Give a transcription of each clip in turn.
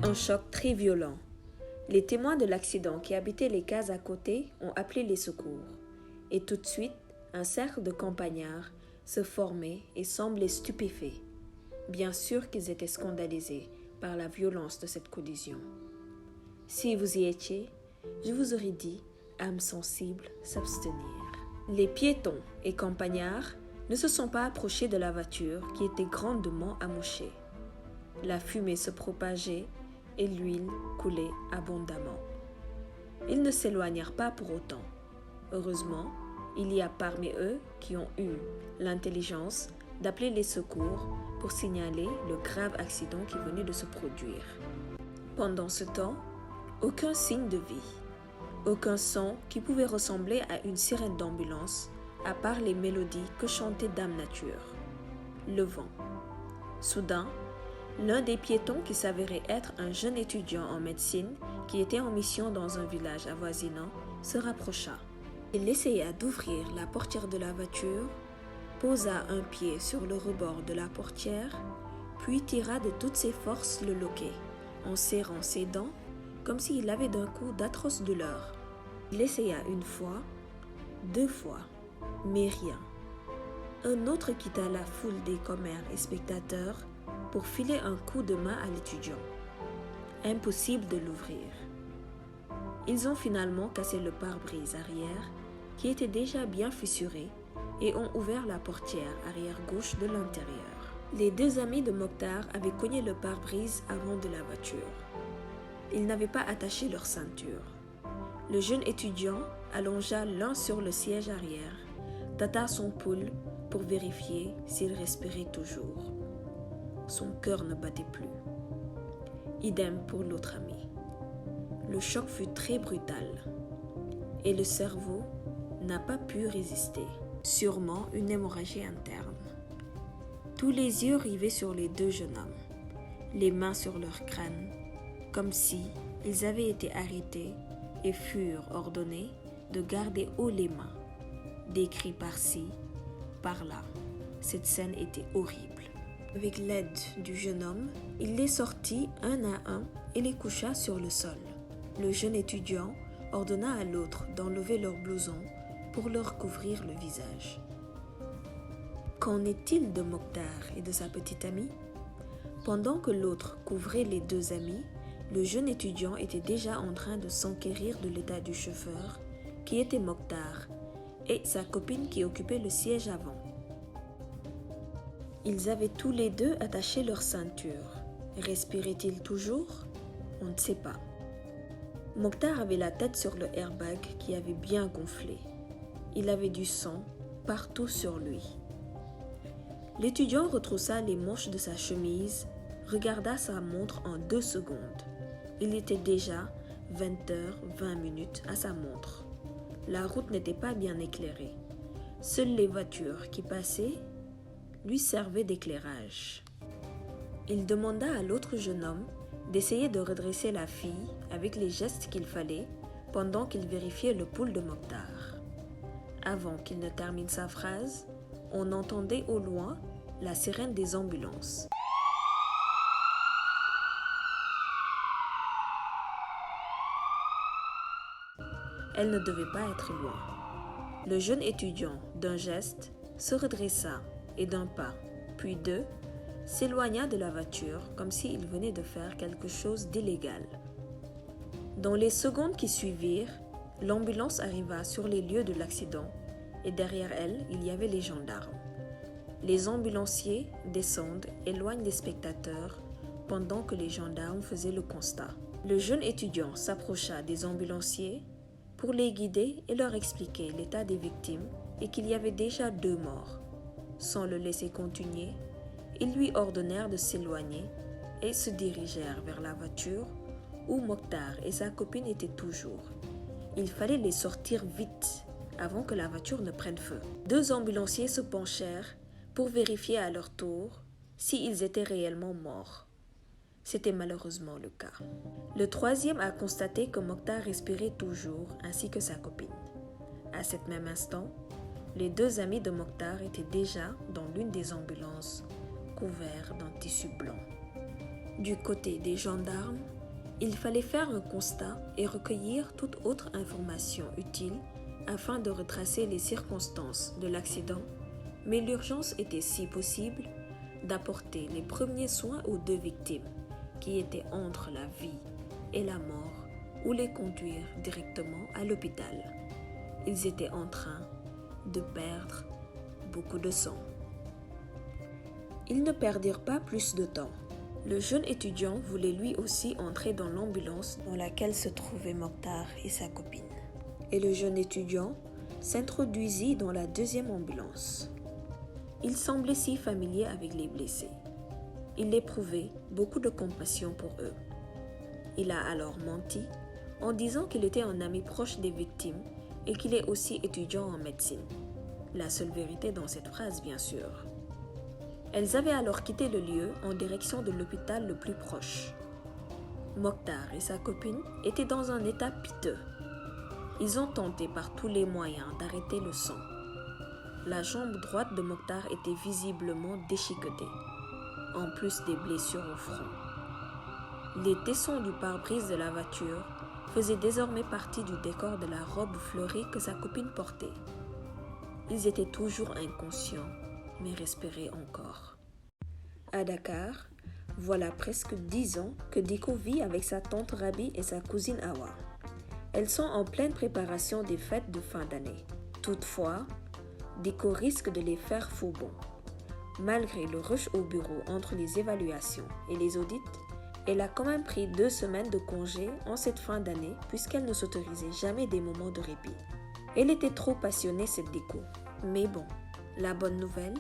Un choc très violent. Les témoins de l'accident qui habitaient les cases à côté ont appelé les secours. Et tout de suite, un cercle de campagnards se formait et semblait stupéfait. Bien sûr qu'ils étaient scandalisés par la violence de cette collision. Si vous y étiez, je vous aurais dit, âme sensible, s'abstenir. Les piétons et campagnards ne se sont pas approchés de la voiture qui était grandement amochée. La fumée se propageait et l'huile coulait abondamment. Ils ne s'éloignèrent pas pour autant. Heureusement, il y a parmi eux qui ont eu l'intelligence d'appeler les secours pour signaler le grave accident qui venait de se produire. Pendant ce temps, aucun signe de vie, aucun son qui pouvait ressembler à une sirène d'ambulance, à part les mélodies que chantait Dame Nature. Le vent. Soudain, l'un des piétons qui s'avérait être un jeune étudiant en médecine qui était en mission dans un village avoisinant se rapprocha. Il essaya d'ouvrir la portière de la voiture, posa un pied sur le rebord de la portière, puis tira de toutes ses forces le loquet, en serrant ses dents comme s'il avait d'un coup d'atroces douleurs. Il essaya une fois, 2 fois, mais rien. Un autre quitta la foule des commères et spectateurs pour filer un coup de main à l'étudiant. Impossible de l'ouvrir. Ils ont finalement cassé le pare-brise arrière, qui était déjà bien fissuré, et ont ouvert la portière arrière-gauche de l'intérieur. Les 2 amis de Mokhtar avaient cogné le pare-brise avant de la voiture. Ils n'avaient pas attaché leur ceinture. Le jeune étudiant allongea l'un sur le siège arrière, tâta son pouls pour vérifier s'il respirait toujours. Son cœur ne battait plus. Idem pour l'autre ami. Le choc fut très brutal et le cerveau n'a pas pu résister. Sûrement une hémorragie interne. Tous les yeux rivaient sur les 2 jeunes hommes, les mains sur leur crâne, comme si ils avaient été arrêtés et furent ordonnés de garder haut les mains. Des cris par-ci, par-là. Cette scène était horrible. Avec l'aide du jeune homme, il les sortit un à un et les coucha sur le sol. Le jeune étudiant ordonna à l'autre d'enlever leur blouson pour leur couvrir le visage. Qu'en est-il de Mokhtar et de sa petite amie? Pendant que l'autre couvrait les 2 amis, le jeune étudiant était déjà en train de s'enquérir de l'état du chauffeur, qui était Mokhtar, et sa copine qui occupait le siège avant. Ils avaient tous les 2 attaché leur ceinture. Respiraient-ils toujours? On ne sait pas. Mokhtar avait la tête sur le airbag qui avait bien gonflé. Il avait du sang partout sur lui. L'étudiant retroussa les manches de sa chemise, regarda sa montre en 2 secondes. Il était déjà 20h20 à sa montre. La route n'était pas bien éclairée. Seules les voitures qui passaient lui servaient d'éclairage. Il demanda à l'autre jeune homme d'essayer de redresser la fille avec les gestes qu'il fallait pendant qu'il vérifiait le pouls de Mokhtar. Avant qu'il ne termine sa phrase, on entendait au loin la sirène des ambulances. Elle ne devait pas être loin. Le jeune étudiant, d'un geste, se redressa et d'un pas, puis 2, s'éloigna de la voiture comme s'il venait de faire quelque chose d'illégal. Dans les secondes qui suivirent, l'ambulance arriva sur les lieux de l'accident et derrière elle, il y avait les gendarmes. Les ambulanciers descendent, éloignent les spectateurs pendant que les gendarmes faisaient le constat. Le jeune étudiant s'approcha des ambulanciers pour les guider et leur expliquer l'état des victimes et qu'il y avait déjà 2 morts. Sans le laisser continuer, ils lui ordonnèrent de s'éloigner et se dirigèrent vers la voiture où Mokhtar et sa copine étaient toujours. Il fallait les sortir vite avant que la voiture ne prenne feu. 2 ambulanciers se penchèrent pour vérifier à leur tour s'ils étaient réellement morts. C'était malheureusement le cas. Le 3e a constaté que Mokhtar respirait toujours, ainsi que sa copine. À cet même instant, les 2 amis de Mokhtar étaient déjà dans l'une des ambulances, couverts d'un tissu blanc. Du côté des gendarmes, Il fallait faire un constat et recueillir toute autre information utile afin de retracer les circonstances de l'accident, mais l'urgence était, si possible, d'apporter les premiers soins aux deux victimes, qui étaient entre la vie et la mort, ou les conduire directement à l'hôpital. Ils étaient en train de perdre beaucoup de sang. Ils ne perdirent pas plus de temps. Le jeune étudiant voulait lui aussi entrer dans l'ambulance dans laquelle se trouvaient Mokhtar et sa copine. Et le jeune étudiant s'introduisit dans la deuxième ambulance. Il semblait si familier avec les blessés. Il éprouvait beaucoup de compassion pour eux. Il a alors menti en disant qu'il était un ami proche des victimes et qu'il est aussi étudiant en médecine. La seule vérité dans cette phrase, bien sûr. Elles avaient alors quitté le lieu en direction de l'hôpital le plus proche. Mokhtar et sa copine étaient dans un état piteux. Ils ont tenté par tous les moyens d'arrêter le sang. La jambe droite de Mokhtar était visiblement déchiquetée, en plus des blessures au front. Les tessons du pare-brise de la voiture faisaient désormais partie du décor de la robe fleurie que sa copine portait. Ils étaient toujours inconscients, mais respiraient encore. À Dakar, voilà presque 10 ans que Diko vit avec sa tante Rabi et sa cousine Awa. Elles sont en pleine préparation des fêtes de fin d'année. Toutefois, Diko risque de les faire faux bond. Malgré le rush au bureau entre les évaluations et les audits, elle a quand même pris 2 semaines de congé en cette fin d'année puisqu'elle ne s'autorisait jamais des moments de répit. Elle était trop passionnée, cette Diko. Mais bon, la bonne nouvelle,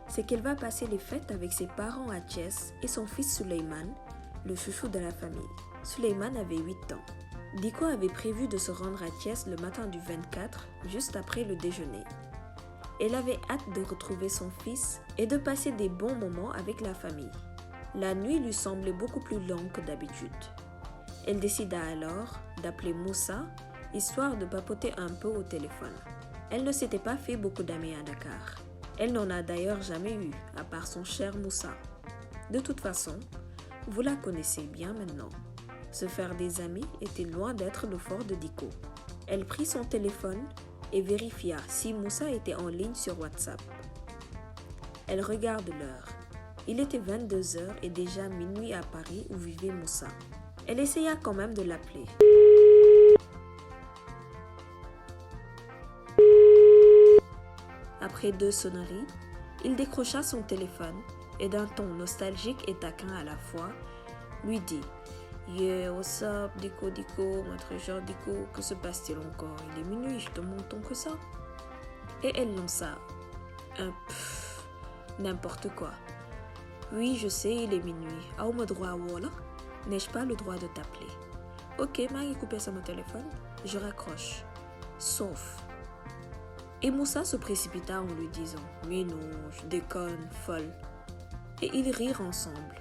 c'est qu'elle va passer les fêtes avec ses parents à Thiès et son fils Souleymane, le chouchou de la famille. Souleymane avait 8 ans. Diko avait prévu de se rendre à Thiès le matin du 24, juste après le déjeuner. Elle avait hâte de retrouver son fils et de passer des bons moments avec la famille. La nuit lui semblait beaucoup plus longue que d'habitude. Elle décida alors d'appeler Moussa, histoire de papoter un peu au téléphone. Elle ne s'était pas fait beaucoup d'amis à Dakar. Elle n'en a d'ailleurs jamais eu, à part son cher Moussa. De toute façon, vous la connaissez bien maintenant. Se faire des amis était loin d'être le fort de Diko. Elle prit son téléphone et vérifia si Moussa était en ligne sur WhatsApp. Elle regarde l'heure. Il était 22h et déjà minuit à Paris où vivait Moussa. Elle essaya quand même de l'appeler. Après 2 sonneries, il décrocha son téléphone et d'un ton nostalgique et taquin à la fois, lui dit « Yeah, what's up, Diko, ma trésor Diko, que se passe-t-il encore? Il est minuit, je te montre que ça. » Et elle lança un pfff, n'importe quoi. « Oui, je sais, il est minuit. Auma droit à Walla? N'ai-je pas le droit de t'appeler? » « Ok, j'ai coupé sur mon téléphone. Je raccroche. Sauf... » Et Moussa se précipita en lui disant « Mais non, je déconne, folle. » Et ils rirent ensemble.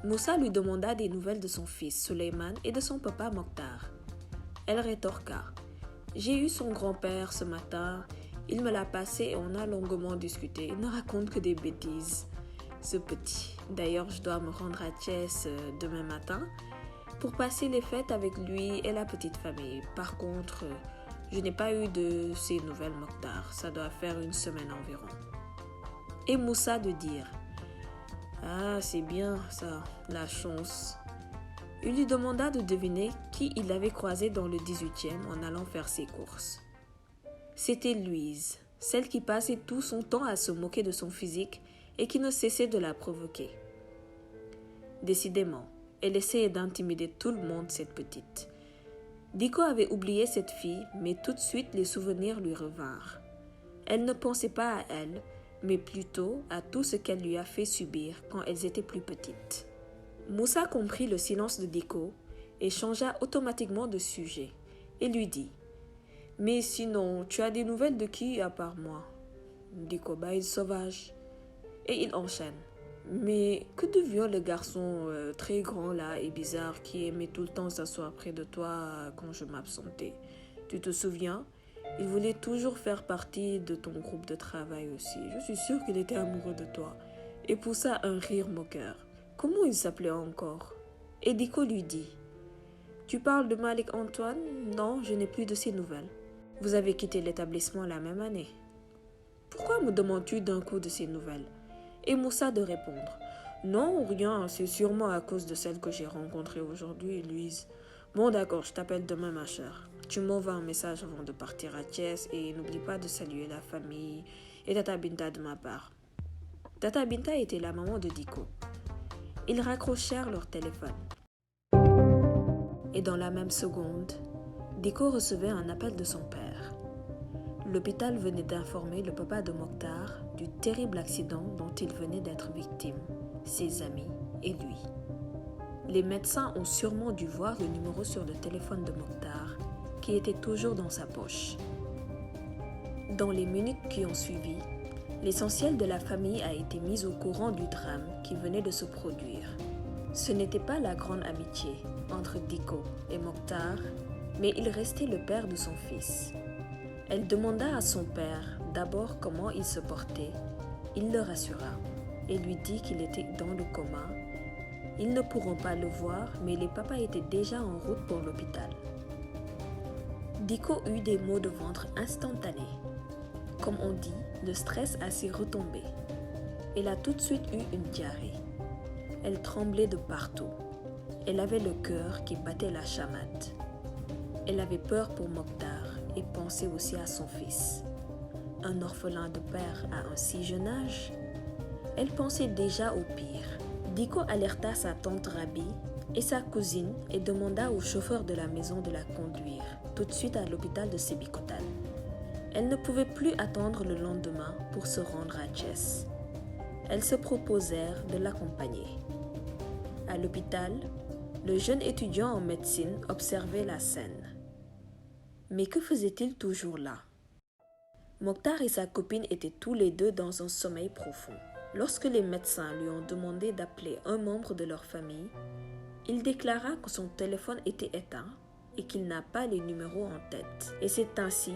Moussa lui demanda des nouvelles de son fils, Souleymane, et de son papa, Mokhtar. Elle rétorqua « J'ai eu son grand-père ce matin. Il me l'a passé et on a longuement discuté. Il ne raconte que des bêtises. Ce petit. D'ailleurs, je dois me rendre à Thiès demain matin pour passer les fêtes avec lui et la petite famille. Par contre... je n'ai pas eu de ces nouvelles, Mokhtar. Ça doit faire 1 semaine environ. » Et Moussa de dire « Ah, c'est bien ça, la chance. » Il lui demanda de deviner qui il avait croisé dans le 18e en allant faire ses courses. C'était Louise, celle qui passait tout son temps à se moquer de son physique et qui ne cessait de la provoquer. Décidément, elle essayait d'intimider tout le monde, cette petite. Diko avait oublié cette fille, mais tout de suite les souvenirs lui revinrent. Elle ne pensait pas à elle, mais plutôt à tout ce qu'elle lui a fait subir quand elles étaient plus petites. Moussa comprit le silence de Diko et changea automatiquement de sujet et lui dit « Mais sinon, tu as des nouvelles de qui à part moi ?» Diko est sauvage. Et il enchaîne. Mais que devient le garçon très grand là et bizarre qui aimait tout le temps s'asseoir près de toi quand je m'absentais? Tu te souviens? Il voulait toujours faire partie de ton groupe de travail aussi. Je suis sûre qu'il était amoureux de toi. Et poussa un rire moqueur. Comment il s'appelait encore? Et Diko lui dit Tu parles de Malik Antoine? Non, je n'ai plus de ses nouvelles. Vous avez quitté l'établissement la même année. Pourquoi me demandes-tu d'un coup de ses nouvelles? Et Moussa de répondre. Non, rien, c'est sûrement à cause de celle que j'ai rencontrée aujourd'hui, Louise. Bon d'accord, je t'appelle demain ma chère. Tu m'envoies un message avant de partir à Thiès et n'oublie pas de saluer la famille et Tata Binta de ma part. Tata Binta était la maman de Diko. Ils raccrochèrent leur téléphone. Et dans la même seconde, Diko recevait un appel de son père. L'hôpital venait d'informer le papa de Mokhtar du terrible accident dont il venait d'être victime, ses amis et lui. Les médecins ont sûrement dû voir le numéro sur le téléphone de Mokhtar, qui était toujours dans sa poche. Dans les minutes qui ont suivi, l'essentiel de la famille a été mis au courant du drame qui venait de se produire. Ce n'était pas la grande amitié entre Diko et Mokhtar, mais il restait le père de son fils. Elle demanda à son père d'abord comment il se portait. Il le rassura et lui dit qu'il était dans le coma. Ils ne pourront pas le voir, mais les papas étaient déjà en route pour l'hôpital. Diko eut des maux de ventre instantanés. Comme on dit, le stress a s'y retombé. Elle a tout de suite eu une diarrhée. Elle tremblait de partout. Elle avait le cœur qui battait la chamade. Elle avait peur pour Mokhtar et pensait aussi à son fils. Un orphelin de père à un si jeune âge? Elle pensait déjà au pire. Diko alerta sa tante Rabi et sa cousine et demanda au chauffeur de la maison de la conduire tout de suite à l'hôpital de Sébikotane. Elle ne pouvait plus attendre le lendemain pour se rendre à Thiès. Elles se proposèrent de l'accompagner. À l'hôpital, le jeune étudiant en médecine observait la scène. Mais que faisait-il toujours là? Mokhtar et sa copine étaient tous les deux dans un sommeil profond. Lorsque les médecins lui ont demandé d'appeler un membre de leur famille, il déclara que son téléphone était éteint et qu'il n'a pas les numéros en tête. Et c'est ainsi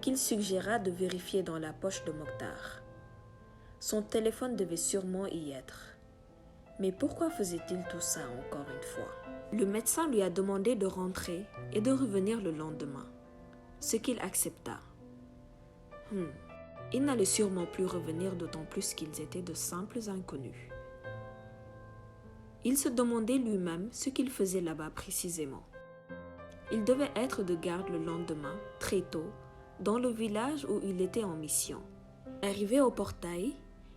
qu'il suggéra de vérifier dans la poche de Mokhtar. Son téléphone devait sûrement y être. Mais pourquoi faisait-il tout ça encore une fois? Le médecin lui a demandé de rentrer et de revenir le lendemain, ce qu'il accepta. Il n'allait sûrement plus revenir, d'autant plus qu'ils étaient de simples inconnus. Il se demandait lui-même ce qu'il faisait là-bas précisément. Il devait être de garde le lendemain, très tôt, dans le village où il était en mission. Arrivé au portail,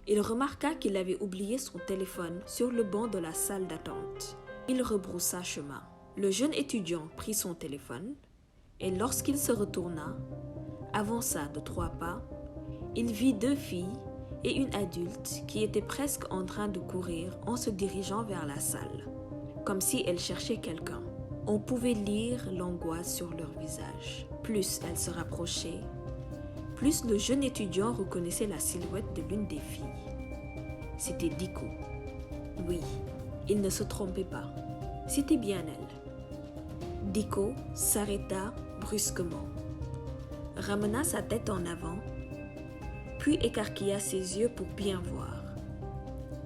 il remarqua qu'il avait oublié son téléphone sur le banc de la salle d'attente. Il rebroussa chemin. Le jeune étudiant prit son téléphone et lorsqu'il se retourna, avança de 3 pas, il vit 2 filles et une adulte qui étaient presque en train de courir en se dirigeant vers la salle, comme si elles cherchaient quelqu'un. On pouvait lire l'angoisse sur leur visage. Plus elles se rapprochaient, plus le jeune étudiant reconnaissait la silhouette de l'une des filles. C'était Diko. Oui, il ne se trompait pas. C'était bien elle. Diko s'arrêta brusquement, ramena sa tête en avant, puis écarquilla ses yeux pour bien voir.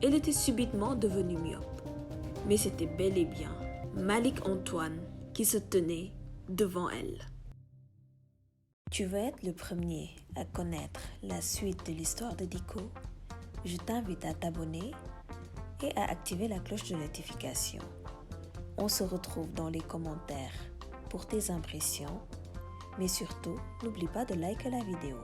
Elle était subitement devenue myope, mais c'était bel et bien Malik Antoine qui se tenait devant elle. Tu veux être le premier à connaître la suite de l'histoire de Diko? Je t'invite à t'abonner et à activer la cloche de notification. On se retrouve dans les commentaires pour tes impressions, mais surtout, n'oublie pas de liker la vidéo.